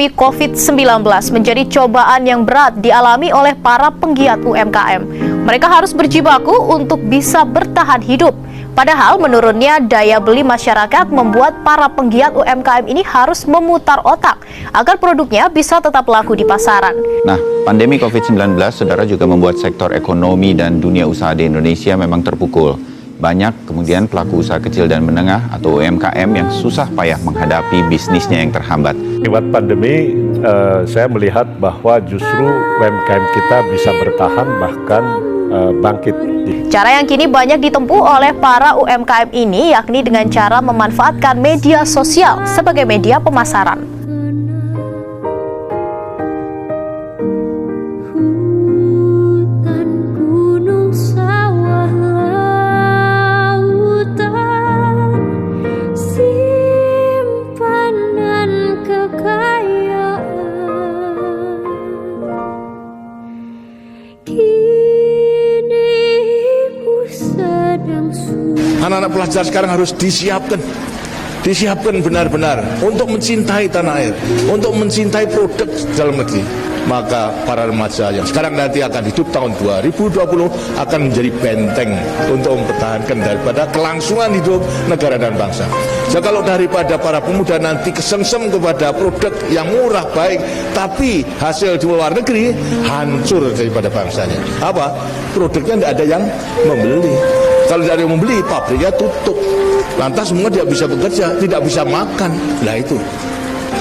COVID-19 menjadi cobaan yang berat dialami oleh para penggiat UMKM. Mereka harus berjibaku untuk bisa bertahan hidup. Padahal menurunnya daya beli masyarakat membuat para penggiat UMKM ini harus memutar otak agar produknya bisa tetap laku di pasaran. Nah, pandemi COVID-19, saudara, juga membuat sektor ekonomi dan dunia usaha di Indonesia memang terpukul. Banyak kemudian pelaku usaha kecil dan menengah atau UMKM yang susah payah menghadapi bisnisnya yang terhambat. Lewat pandemi, saya melihat bahwa justru UMKM kita bisa bertahan bahkan bangkit. Cara yang kini banyak ditempuh oleh para UMKM ini yakni dengan cara memanfaatkan media sosial sebagai media pemasaran. Anak-anak pelajar sekarang harus disiapkan benar-benar untuk mencintai tanah air, untuk mencintai produk dalam negeri. Maka para remaja yang sekarang nanti akan hidup tahun 2020 akan menjadi benteng untuk mempertahankan daripada kelangsungan hidup negara dan bangsa. Jadi kalau daripada para pemuda nanti kesengsem kepada produk yang murah baik, tapi hasil di luar negeri hancur daripada bangsanya. Apa? Produknya tidak ada yang membeli. Kalau tidak ada yang membeli, pabriknya tutup. Lantas semua tidak bisa bekerja, tidak bisa makan. Nah itu.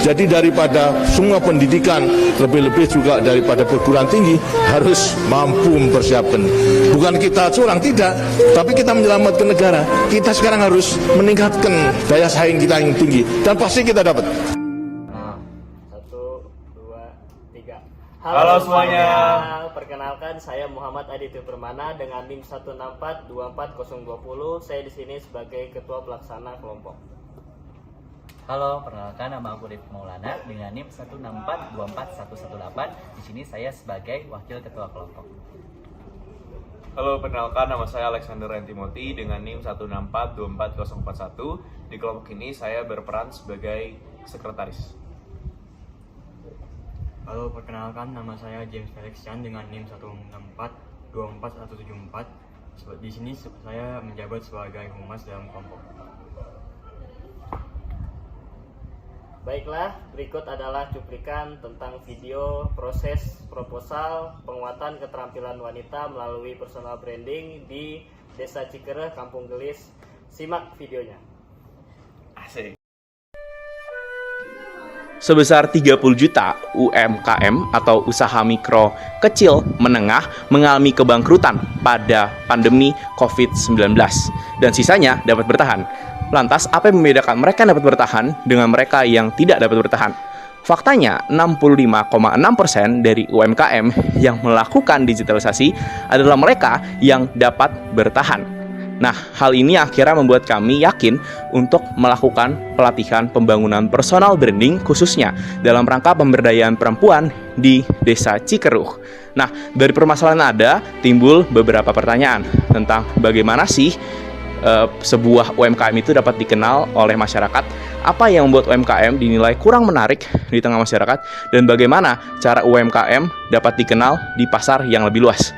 Jadi daripada semua pendidikan, lebih-lebih juga daripada perguruan tinggi, harus mampu mempersiapkan. Bukan kita curang, tidak. Tapi kita menyelamatkan negara. Kita sekarang harus meningkatkan daya saing kita yang tinggi. Dan pasti kita dapat. 1, 2, 3. Halo semuanya. Perkenalkan, saya Muhammad Aditya Permana dengan NIM 164240020. Saya di sini sebagai Ketua Pelaksana Kelompok. Halo, perkenalkan nama aku Rifki Maulana dengan NIM 164241118. Di sini saya sebagai Wakil Ketua Kelompok. Halo, perkenalkan nama saya Alexander Timothy dengan NIM 1642441. Di kelompok ini saya berperan sebagai sekretaris. Halo, perkenalkan nama saya James Felix Chan dengan NIM 164244174. Di sini saya menjabat sebagai humas dalam kelompok. Baiklah, berikut adalah cuplikan tentang video proses proposal penguatan keterampilan wanita melalui personal branding di Desa Cikereh, Kampung Gelis. Simak videonya. Asik. Sebesar 30 juta UMKM atau usaha mikro kecil menengah mengalami kebangkrutan pada pandemi COVID-19 dan sisanya dapat bertahan. Lantas, apa yang membedakan mereka yang dapat bertahan dengan mereka yang tidak dapat bertahan? Faktanya, 65,6% dari UMKM yang melakukan digitalisasi adalah mereka yang dapat bertahan. Nah, hal ini akhirnya membuat kami yakin untuk melakukan pelatihan pembangunan personal branding khususnya dalam rangka pemberdayaan perempuan di Desa Cikeruh. Nah, dari permasalahan ada, timbul beberapa pertanyaan tentang bagaimana sih sebuah UMKM itu dapat dikenal oleh masyarakat, apa yang membuat UMKM dinilai kurang menarik di tengah masyarakat, dan bagaimana cara UMKM dapat dikenal di pasar yang lebih luas.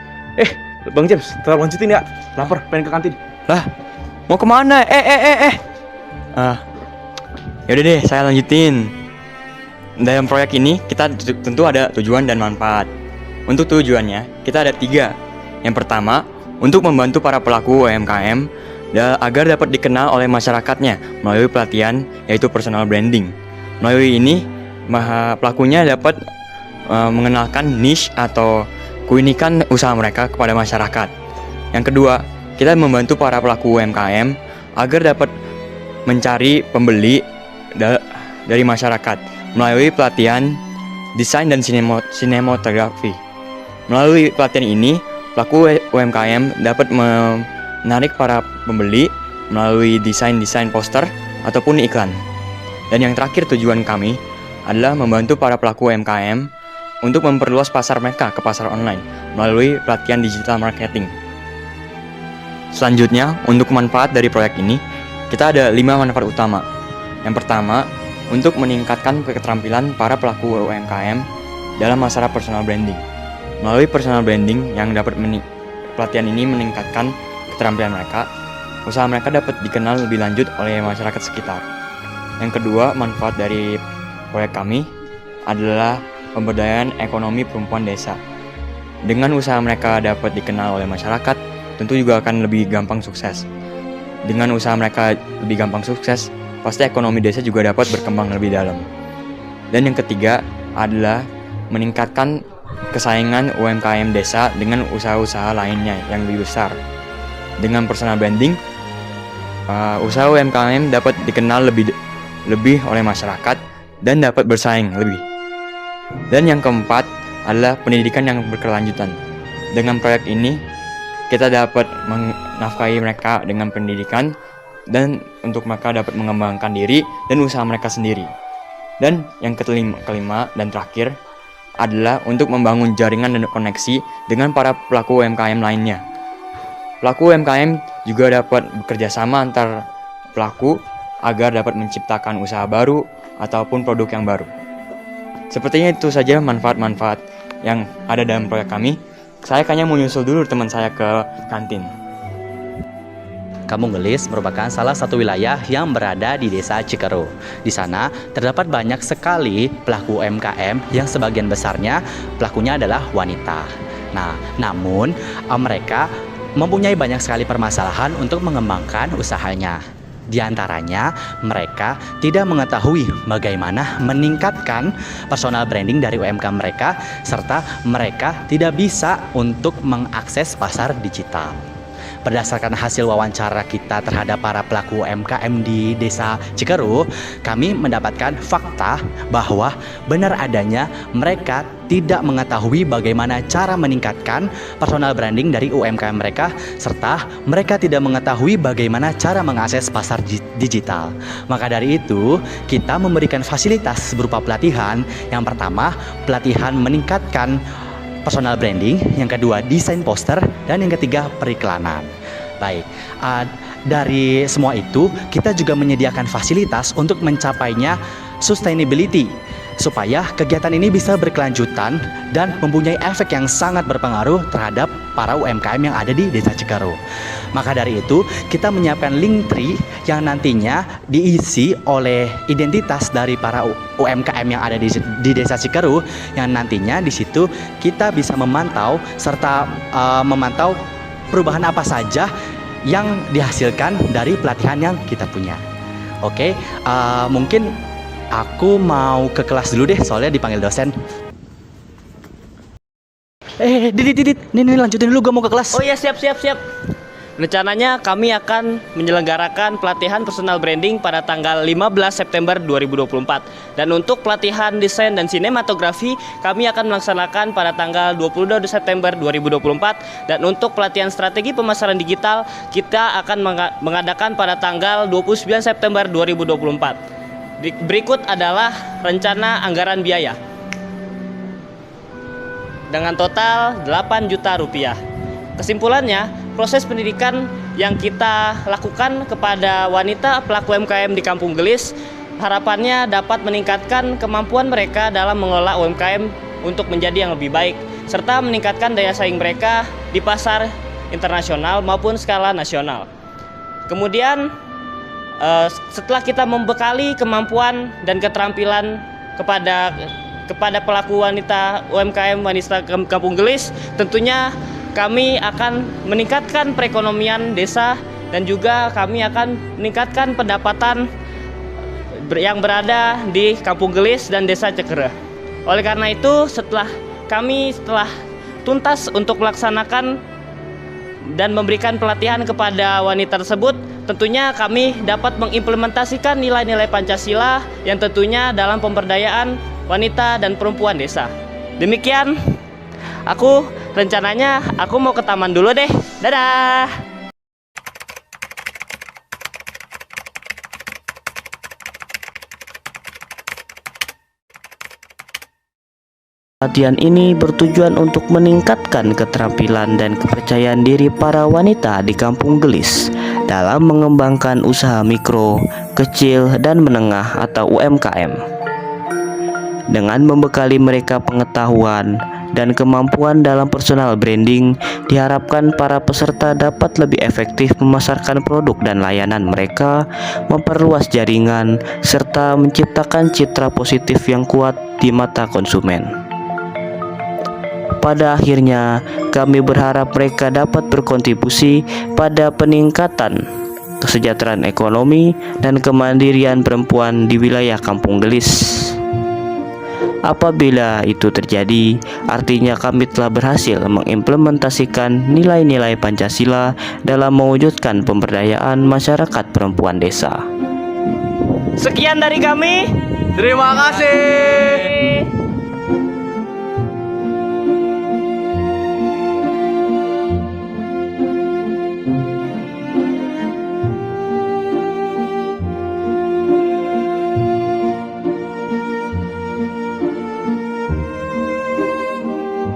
Bang James, tolong lanjutin ya, lapar, pengen ke kantin. Lah, mau kemana? Yaudah deh, saya lanjutin. Dalam proyek ini kita tentu ada tujuan dan manfaat. Untuk tujuannya kita ada 3. Yang pertama, untuk membantu para pelaku UMKM agar dapat dikenal oleh masyarakatnya melalui pelatihan, yaitu personal branding. Melalui ini, pelakunya dapat mengenalkan niche atau keunikan usaha mereka kepada masyarakat. Yang kedua, kita membantu para pelaku UMKM agar dapat mencari pembeli dari masyarakat melalui pelatihan desain dan sinematografi. Melalui pelatihan ini, pelaku UMKM dapat menarik para pembeli melalui desain poster ataupun iklan. Dan yang terakhir, tujuan kami adalah membantu para pelaku UMKM untuk memperluas pasar mereka ke pasar online melalui pelatihan digital marketing. Selanjutnya, untuk manfaat dari proyek ini, kita ada 5 manfaat utama. Yang pertama, untuk meningkatkan keterampilan para pelaku UMKM dalam masalah personal branding. Melalui personal branding yang dapat pelatihan ini meningkatkan keterampilan mereka, usaha mereka dapat dikenal lebih lanjut oleh masyarakat sekitar. Yang kedua, manfaat dari proyek kami adalah pemberdayaan ekonomi perempuan desa. Dengan usaha mereka dapat dikenal oleh masyarakat, tentu juga akan lebih gampang sukses. Dengan usaha mereka lebih gampang sukses, pasti ekonomi desa juga dapat berkembang lebih dalam. Dan yang ketiga adalah meningkatkan kesaingan UMKM desa dengan usaha-usaha lainnya yang lebih besar. Dengan personal branding, usaha UMKM dapat dikenal lebih oleh masyarakat dan dapat bersaing lebih. Dan yang keempat adalah pendidikan yang berkelanjutan. Dengan proyek ini, kita dapat menafkahi mereka dengan pendidikan dan untuk mereka dapat mengembangkan diri dan usaha mereka sendiri. Dan yang kelima dan terakhir adalah untuk membangun jaringan dan koneksi dengan para pelaku UMKM lainnya. Pelaku UMKM juga dapat bekerja sama antar pelaku agar dapat menciptakan usaha baru ataupun produk yang baru. Sepertinya itu saja manfaat-manfaat yang ada dalam proyek kami. Saya kayaknya mau nyusul dulu teman saya ke kantin. Kampung Gelis merupakan salah satu wilayah yang berada di Desa Cikeruh. Di sana terdapat banyak sekali pelaku UMKM yang sebagian besarnya pelakunya adalah wanita. Nah, namun mereka mempunyai banyak sekali permasalahan untuk mengembangkan usahanya. Di antaranya, mereka tidak mengetahui bagaimana meningkatkan personal branding dari UMK mereka, serta mereka tidak bisa untuk mengakses pasar digital. Berdasarkan hasil wawancara kita terhadap para pelaku UMKM di Desa Cikeruh, kami mendapatkan fakta bahwa benar adanya mereka tidak mengetahui bagaimana cara meningkatkan personal branding dari UMKM mereka, serta mereka tidak mengetahui bagaimana cara mengakses pasar digital. Maka dari itu, kita memberikan fasilitas berupa pelatihan. Yang pertama, pelatihan meningkatkan personal branding, yang kedua desain poster, dan yang ketiga periklanan. Baik, dari semua itu kita juga menyediakan fasilitas untuk mencapainya sustainability, supaya kegiatan ini bisa berkelanjutan dan mempunyai efek yang sangat berpengaruh terhadap para UMKM yang ada di Desa Cikeruh. Maka dari itu, kita menyiapkan link tree yang nantinya diisi oleh identitas dari para UMKM yang ada di Desa Cikeruh, yang nantinya di situ kita bisa memantau serta memantau perubahan apa saja yang dihasilkan dari pelatihan yang kita punya. Oke, mungkin aku mau ke kelas dulu deh, soalnya dipanggil dosen. Didit, nih lanjutin dulu, gue mau ke kelas. Oh iya, siap. Rencananya kami akan menyelenggarakan pelatihan personal branding pada tanggal 15 September 2024. Dan untuk pelatihan desain dan sinematografi kami akan melaksanakan pada tanggal 22 September 2024. Dan untuk pelatihan strategi pemasaran digital kita akan mengadakan pada tanggal 29 September 2024. Berikut adalah rencana anggaran biaya dengan total 8 juta rupiah. Kesimpulannya, proses pendidikan yang kita lakukan kepada wanita pelaku UMKM di Kampung Gelis harapannya dapat meningkatkan kemampuan mereka dalam mengelola UMKM untuk menjadi yang lebih baik, serta meningkatkan daya saing mereka di pasar internasional maupun skala nasional. Kemudian setelah kita membekali kemampuan dan keterampilan kepada pelaku wanita UMKM wanita Kampung Gelis, tentunya kami akan meningkatkan perekonomian desa dan juga kami akan meningkatkan pendapatan yang berada di Kampung Gelis dan Desa Cikeruh. Oleh karena itu, setelah tuntas untuk melaksanakan dan memberikan pelatihan kepada wanita tersebut, tentunya kami dapat mengimplementasikan nilai-nilai Pancasila yang tentunya dalam pemberdayaan wanita dan perempuan desa. Demikian, rencananya aku mau ke taman dulu deh. Dadah! Latihan ini bertujuan untuk meningkatkan keterampilan dan kepercayaan diri para wanita di Kampung Gelis dalam mengembangkan usaha mikro, kecil, dan menengah atau UMKM. Dengan membekali mereka pengetahuan dan kemampuan dalam personal branding, diharapkan para peserta dapat lebih efektif memasarkan produk dan layanan mereka, memperluas jaringan, serta menciptakan citra positif yang kuat di mata konsumen. Pada akhirnya, kami berharap mereka dapat berkontribusi pada peningkatan kesejahteraan ekonomi dan kemandirian perempuan di wilayah Kampung Gelis. Apabila itu terjadi, artinya kami telah berhasil mengimplementasikan nilai-nilai Pancasila dalam mewujudkan pemberdayaan masyarakat perempuan desa. Sekian dari kami. Terima kasih.